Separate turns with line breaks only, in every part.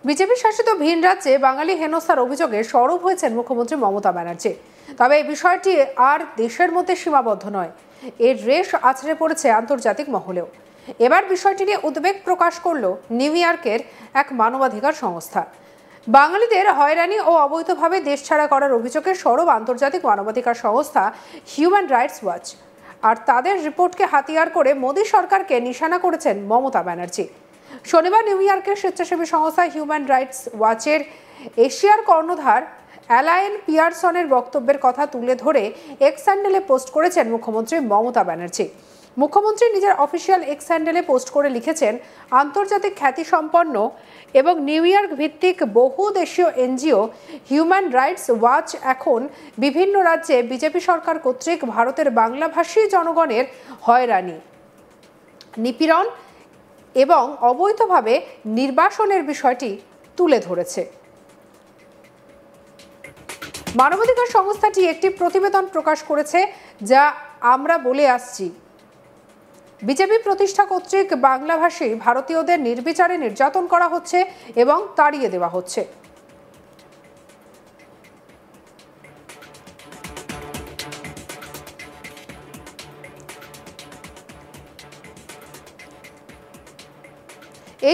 BJP শাসিত ভিন রাজ্যে বাঙালি হেনস্থার অভিযোগে সরব হয়েছেন মুখ্যমন্ত্রী মমতা ব্যানার্জি। তবে এই বিষয়টি আর দেশের মধ্যে সীমাবদ্ধ নয়, এর রেশ আছড়ে পড়েছে আন্তর্জাতিক মহলেও। এবার বিষয়টি নিয়ে উদ্বেগ প্রকাশ করল নিউ ইয়র্কের এক মানবাধিকার সংস্থা। বাঙালিদের হয়রানি ও অবৈধভাবে দেশ ছাড়া করার অভিযোগে সরব আন্তর্জাতিক মানবাধিকার সংস্থা হিউম্যান রাইটস ওয়াচ। আর তাদের রিপোর্টকে হাতিয়ার করে মোদী সরকারকে নিশানা করেছেন মমতা ব্যানার্জি। শনিবার নিউ ইয়র্কের স্বেচ্ছাসেবী সংস্থা হিউম্যান রাইটস ওয়াচের এশিয়ার কর্ণধার অ্যালাইন পিয়ারসনের বক্তব্যের কথা তুলে ধরে এক্স হ্যান্ডেলে পোস্ট করেছেন মুখ্যমন্ত্রী মমতা ব্যানার্জি। মুখ্যমন্ত্রী নিজের অফিসিয়াল এক্স হ্যান্ডেলে পোস্ট করে লিখেছেন, আন্তর্জাতিক খ্যাতিসম্পন্ন এবং নিউ ইয়র্ক ভিত্তিক বহু দেশীয় এনজিও হিউম্যান রাইটস ওয়াচ এখন বিভিন্ন রাজ্যে বিজেপি সরকার কর্তৃক ভারতের বাংলাভাষী জনগণের হয়রানি, নিপীড়ন এবং অবৈধভাবে নির্বাসনের বিষয়টি তুলে ধরেছে। মানবাধিকার সংস্থাটি একটি প্রতিবেদন প্রকাশ করেছে, যা আমরা বলে আসছি, বিজেপি প্রতিষ্ঠা কর্তৃক বাংলাভাষী ভারতীয়দের নির্বিচারে নির্যাতন করা হচ্ছে এবং তাড়িয়ে দেওয়া হচ্ছে।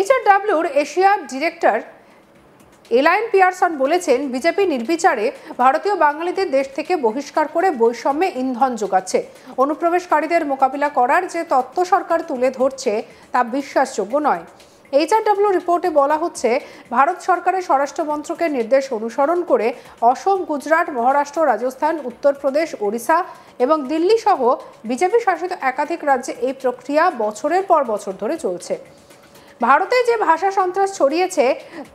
HRWর এশিয়ার ডিরেক্টর এলাইন পিয়ারসন বলেছেন, বিজেপি নির্বিচারে ভারতীয় বাঙালিদের দেশ থেকে বহিষ্কার করে বৈষম্যে ইন্ধন যোগাচ্ছে। অনুপ্রবেশকারীদের মোকাবিলা করার যে তত্ত্ব সরকার তুলে ধরছে তা বিশ্বাসযোগ্য নয়। HRW রিপোর্টে বলা হচ্ছে, ভারত সরকারের স্বরাষ্ট্র মন্ত্রকের নির্দেশ অনুসরণ করে অসম, গুজরাট, মহারাষ্ট্র, রাজস্থান, উত্তরপ্রদেশ, ওড়িশা এবং দিল্লি সহ বিজেপি শাসিত একাধিক রাজ্যে এই প্রক্রিয়া বছরের পর বছর ধরে চলছে। ভারতে যে ভাষা সন্ত্রাস ছড়িয়েছে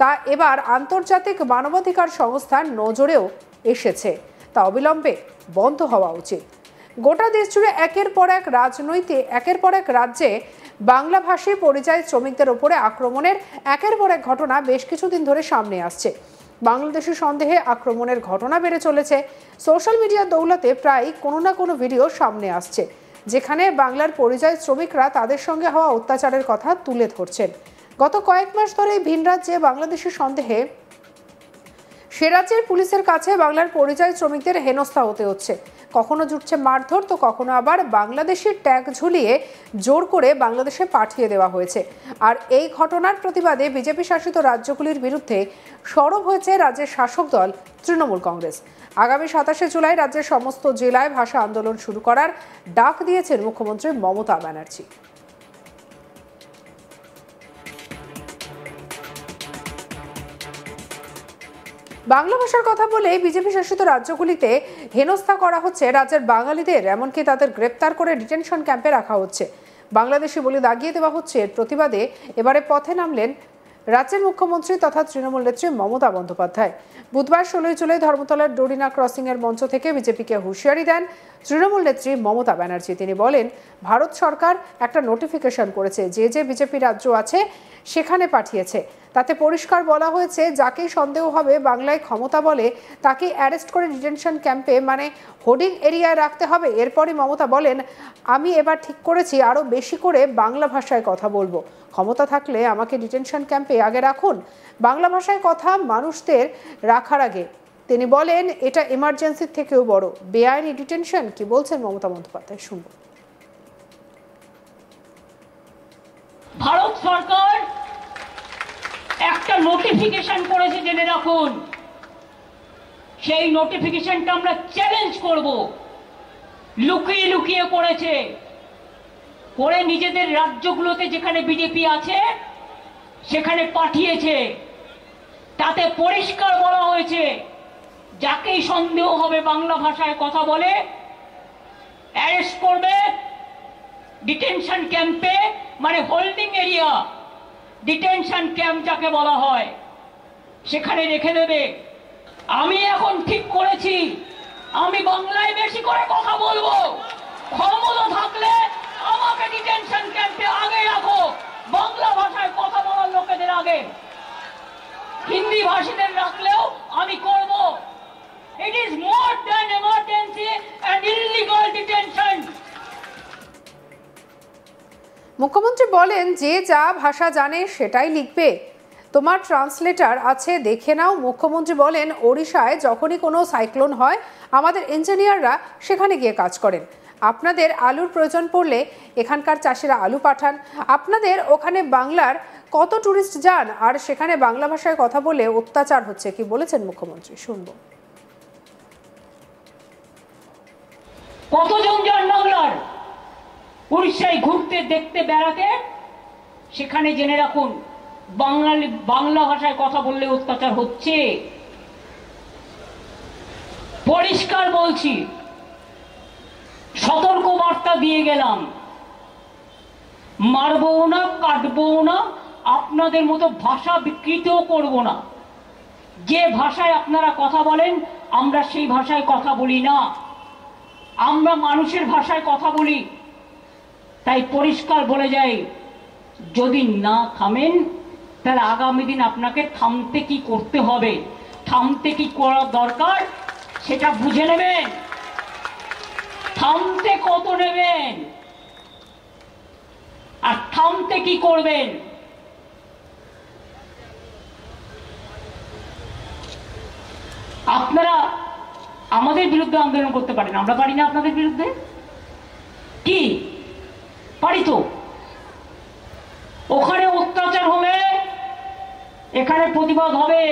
তা এবার আন্তর্জাতিক মানবাধিকার সংস্থার নজরেও এসেছে, তা অবিলম্বে বন্ধ হওয়া উচিত। গোটা দেশ জুড়ে একের পর এক রাজ্যে বাংলাভাষী পরিযায়ী শ্রমিকদের ওপরে আক্রমণের একের পর এক ঘটনা বেশ কিছুদিন ধরে সামনে আসছে। বাংলাদেশি সন্দেহে আক্রমণের ঘটনা বেড়ে চলেছে। সোশ্যাল মিডিয়ার দৌলতে প্রায় কোনো না কোনো ভিডিও সামনে আসছে, যেখানে বাংলার পরিযায়ী শ্রমিকরা তাদের সঙ্গে হওয়া অত্যাচারের কথা তুলে ধরছেন। গত কয়েক মাস ধরে ভিন রাজ্যে বাংলাদেশি সন্দেহে সে রাজ্যের পুলিশের কাছে বাংলার পরিযায়ী শ্রমিকদের হেনস্থা হতে হচ্ছে। কখনো জুটছে মারধর, তো কখনো আবার বাংলাদেশের ট্যাগ ঝুলিয়ে জোর করে বাংলাদেশে পাঠিয়ে দেওয়া হয়েছে। আর এই ঘটনার প্রতিবাদে বিজেপি শাসিত রাজ্যগুলির বিরুদ্ধে সরব হয়েছে রাজ্যের শাসক দল তৃণমূল কংগ্রেস। আগামী 27শে জুলাই রাজ্যের সমস্ত জেলায় ভাষা আন্দোলন শুরু করার ডাক দিয়েছেন মুখ্যমন্ত্রী মমতা ব্যানার্জি। বাংলা ভাষার কথা বলে বিজেপি শাসিত রাজ্যগুলিতে হেনস্থা করা হচ্ছে রাজ্যের বাঙালিদের, এমনকি তাদের গ্রেপ্তার করে ডিটেনশন ক্যাম্পে রাখা হচ্ছে, বাংলাদেশি বলে দাগিয়ে দেওয়া হচ্ছে। এর প্রতিবাদে এবারে পথে নামলেন রাজ্যের মুখ্যমন্ত্রী তথা তৃণমূল নেত্রী মমতা বন্দ্যোপাধ্যায়। বুধবার 16 জুলাই ধর্মতলার ডোরিনা ক্রসিং এর মঞ্চ থেকে বিজেপিকে হুঁশিয়ারি দেন তৃণমূল নেত্রী মমতা ব্যানার্জি। তিনি বলেন, ভারত সরকার একটা নোটিফিকেশন করেছে, যে যে বিজেপি রাজ্য আছে সেখানে পাঠিয়েছে। তাতে পরিষ্কার বলা হয়েছে, যাকেই সন্দেহ হবে বাংলায় ক্ষমতা বলে তাকে অ্যারেস্ট করে ডিটেনশন ক্যাম্পে মানে হোর্ডিং এরিয়ায় রাখতে হবে। এরপরই মমতা বলেন, আমি এবার ঠিক করেছি আরও বেশি করে বাংলা ভাষায় কথা বলবো। ক্ষমতা থাকলে আমাকে ডিটেনশন ক্যাম্পে আগে রাখুন, বাংলা ভাষায় কথা মানুষদের রাখার আগে। তিনি বলেন, এটা এমার্জেন্সির থেকেও বড় বেআইনি ডিটেনশন। কি বলছেন মমতা বন্দ্যোপাধ্যায়, শুনবো।
ভারত সরকার একটা নোটিফিকেশন করেছে, জেনে রাখুন। সেই নোটিফিকেশনটা আমরা চ্যালেঞ্জ করব। লুকিয়ে লুকিয়ে করেছে, করে নিজেদের রাজ্যগুলোতে যেখানে বিজেপি আছে সেখানে পাঠিয়েছে। তাতে পরিষ্কার বলা হয়েছে, যাকেই সন্দেহ হবে বাংলা ভাষায় কথা বলে অ্যারেস্ট করবে, ডিটেনশন ক্যাম্পে মানে হোল্ডিং এরিয়া, ডিটেনশন ক্যাম্প যাকে বলা হয়, সেখানে রেখে দেবে। আমি এখন ঠিক করেছি, আমি বাংলায় বেশি করে কথা বলবো। ক্ষমতা থাকলে আমাকে ডিটেনশন ক্যাম্পে আগে রাখো, বাংলা ভাষায় কথা বলার লোকেদের আগে। হিন্দি ভাষীদের রাখলেও আমি করব। It is more than emergency and illegal detention.
মুখ্যমন্ত্রী বলেন, যে যা ভাষা জানে সেটাই লিখবে। তোমার ট্রান্সলেটার আছে, দেখে নাও। মুখ্যমন্ত্রী বলেন, ওড়িশায় যখনই কোনো সাইক্লোন হয় আমাদের ইঞ্জিনিয়াররা সেখানে গিয়ে কাজ করেন। আপনাদের আলুর প্রয়োজন পড়লে এখানকার চাষিরা আলু পাঠান। আপনাদের ওখানে বাংলার কত ট্যুরিস্ট যান আর সেখানে বাংলা ভাষায় কথা বলে অত্যাচার হচ্ছে, কি বলেছেন মুখ্যমন্ত্রী, শুনবো।
কতজন যান বাংলার উড়িষ্যায় ঘুরতে, দেখতে, বেড়াতে? সেখানে জেনে রাখুন, বাংলা ভাষায় কথা বললে অত্যাচার হচ্ছে। পরিষ্কার বলছি, সতর্ক বার্তা দিয়ে গেলাম, মারবো না, কাটবো না, আপনাদের মতো ভাষা বিকৃতও করব না। যে ভাষায় আপনারা কথা বলেন আমরা সেই ভাষায় কথা বলি না, আমরা মানুষের ভাষায় কথা বলি। তাই পরিষ্কার বলে যাই, যদি না থামেন তাহলে আগামী দিন আপনাকে থামতে কি করতে হবে, থামতে কি করা দরকার সেটা বুঝে নেবেন। থামতে কত নেবেন আর থামতে কি করবেন। আপনারা আমাদের বিরুদ্ধে আন্দোলন করতে পারেন, আমরা পারি না আপনাদের বিরুদ্ধে? কি পারি তো। ওখানে অত্যাচার হলে এখানে প্রতিবাদ হবে,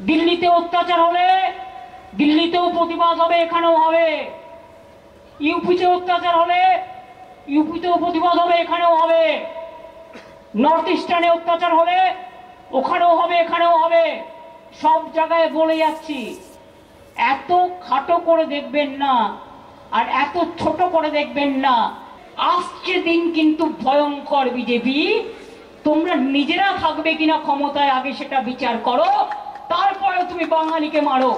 দিল্লিতে অত্যাচার হলে দিল্লিতেও প্রতিবাদ হবে, এখানেও হবে। ইউপিতে অত্যাচার হলে ইউপিতেও প্রতিবাদ হবে, এখানেও হবে। নর্থ ইস্টার্নে অত্যাচার হলে ওখানেও হবে, এখানেও হবে। সব জায়গায় বলে যাচ্ছি, এত খাটো করে দেখবেন না আর এত ছোট করে দেখবেন না। আসছে দিন কিন্তু ভয়ঙ্কর। বিজেপি, তোমরা নিজেরা থাকবে কিনা ক্ষমতায় আগে সেটা বিচার করো, তারপরে তুমি বাঙালিকে মারো।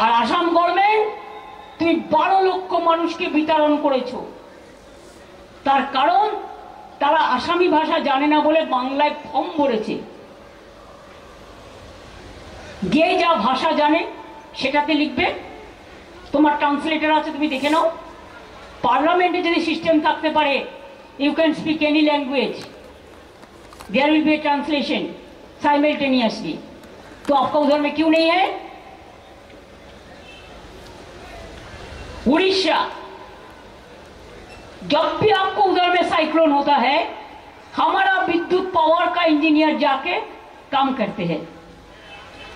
আর আসাম গভর্নমেন্ট, তুমি 12 লক্ষ মানুষকে বিতরণ করেছো। তার কারণ তারা আসামি ভাষা জানে না বলে বাংলায় ফর্ম ভরেছে। যে যা ভাষা জানে সেটাতে লিখবে। তোমার ট্রান্সলেটর আছে, তুমি দেখে নাও। পার্লামেন্টে যদি সিস্টেম থাকতে পারে, you can speak any language, there will be a translation simultaneously. तो आपका उधर में क्यों नहीं है? उड़ीसा, जब भी आपको उधर में साइक्लोन होता है, हमारा विद्युत पावर का इंजीनियर जाके काम करते हैं।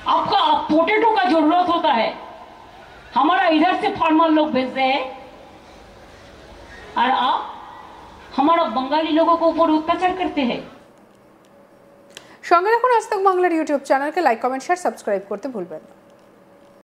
आपका पोटैटो का जरूरत होता है, हमारा इधर से फार्मर लोग भेजते हैं, और आप हमारा बंगाली लोगों को ऊपर अत्याचार करते हैं।
সঙ্গে রাখুন আজ তক বাংলার ইউটিউব চ্যানেলকে। লাইক, কমেন্ট, শেয়ার, সাবস্ক্রাইব করতে ভুলবেন না।